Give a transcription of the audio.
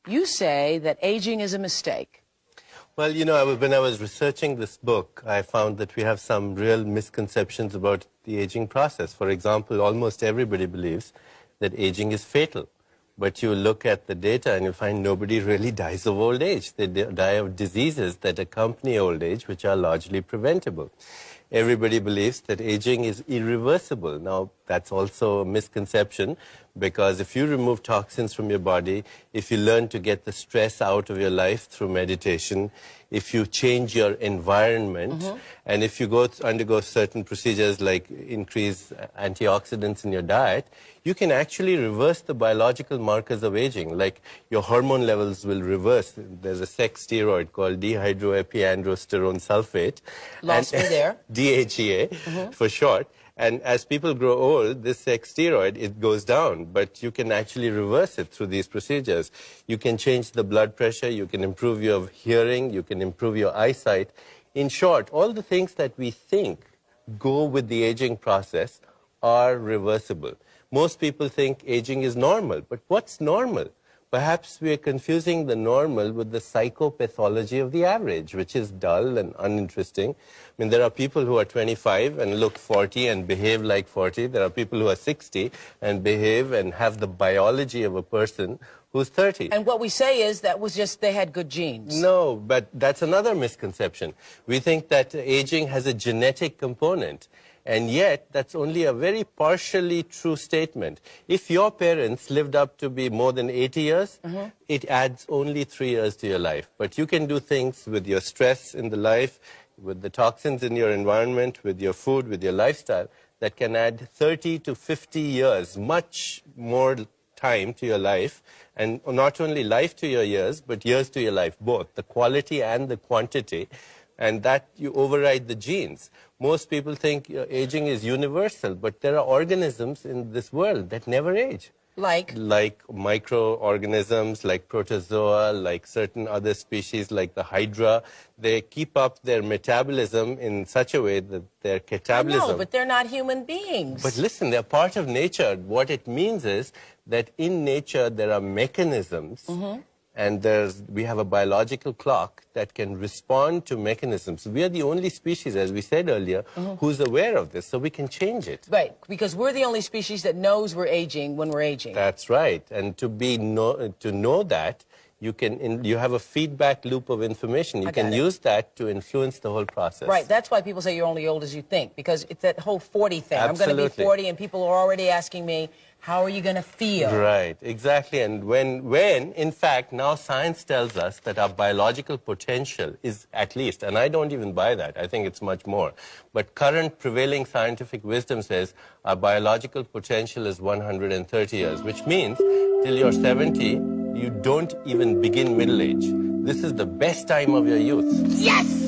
You say that aging is a mistake. Well, you know, when I was researching this book, I found that we have some real misconceptions about the aging process. For example, almost everybody believes that aging is fatal. But you look at the data and you find nobody really dies of old age. They die of diseases that accompany old age, which are largely preventable. Everybody believes that aging is irreversible. Now, that's also a misconception, because if you remove toxins from your body, if you learn to get the stress out of your life through meditation, if you change your environment, and if you undergo certain procedures like increase antioxidants in your diet, you can actually reverse the biological markers of aging. Like your hormone levels will reverse. There's a sex steroid called dehydroepiandrosterone sulfate. Lost me there. DHEA for short. And as people grow old, this sex steroid, it goes down, but you can actually reverse it through these procedures. You can change the blood pressure, you can improve your hearing, you can improve your eyesight. In short, all the things that we think go with the aging process are reversible. Most people think aging is normal, but what's normal? Perhaps we are confusing the normal with the psychopathology of the average, which is dull and uninteresting. I mean, there are people who are 25 and look 40 and behave like 40. There are people who are 60 and behave and have the biology of a person who's 30. And what we say is that was just they had good genes. No, but that's another misconception. We think that aging has a genetic component. And yet, that's only a very partially true statement. If your parents lived up to be more than 80 years, it adds only 3 years to your life. But you can do things with your stress in the life, with the toxins in your environment, with your food, with your lifestyle, that can add 30 to 50 years, much more time to your life. And not only life to your years, but years to your life, both, the quality and the quantity. And that you override the genes. Most people think aging is universal, but there are organisms in this world that never age. Like? Like microorganisms, like protozoa, like certain other species, like the hydra. They keep up their metabolism in such a way that their catabolism... I know, but they're not human beings. But listen, they're part of nature. What it means is that in nature there are mechanisms and we have a biological clock that can respond to mechanisms. We are the only species, as we said earlier, who's aware of this, so we can change it. Right, because we're the only species that knows we're aging when we're aging. That's right, and to know that, you have a feedback loop of information. You can use that to influence the whole process. Right, that's why people say you're only old as you think, because it's that whole 40 thing. Absolutely. I'm going to be 40 and people are already asking me, how are you going to feel? Right, exactly. And when, in fact, now science tells us that our biological potential is at least, and I don't even buy that, I think it's much more, but current prevailing scientific wisdom says our biological potential is 130 years, which means till you're 70, you don't even begin middle age. This is the best time of your youth. Yes!